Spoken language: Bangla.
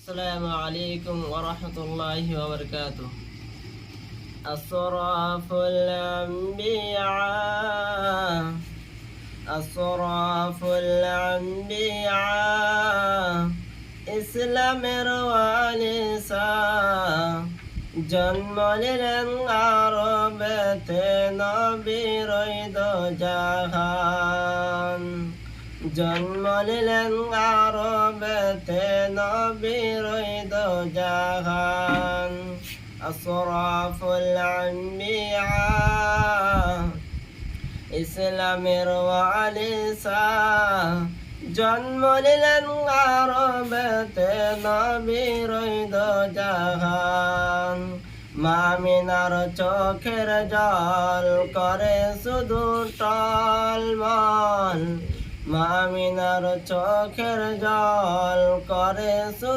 السلام عليكم ورحمة الله وبركاته. أشرف الأنبياء أشرف الأنبياء ইসলামের ওয়ালিসা জন্ম নিলেন আরবেতে নবীর দো জাহান জন্ম নিলেন আরবেতে নবীর দো জাহান আশরাফুল আম্বিয়া ইসলামের ওয়ালিসা জন্ম নিলেন আরবেতে নবীর দো জাহান মামিনার চোখের জল করে শুধু টলমল মামিনার চোখের জল করে শুধু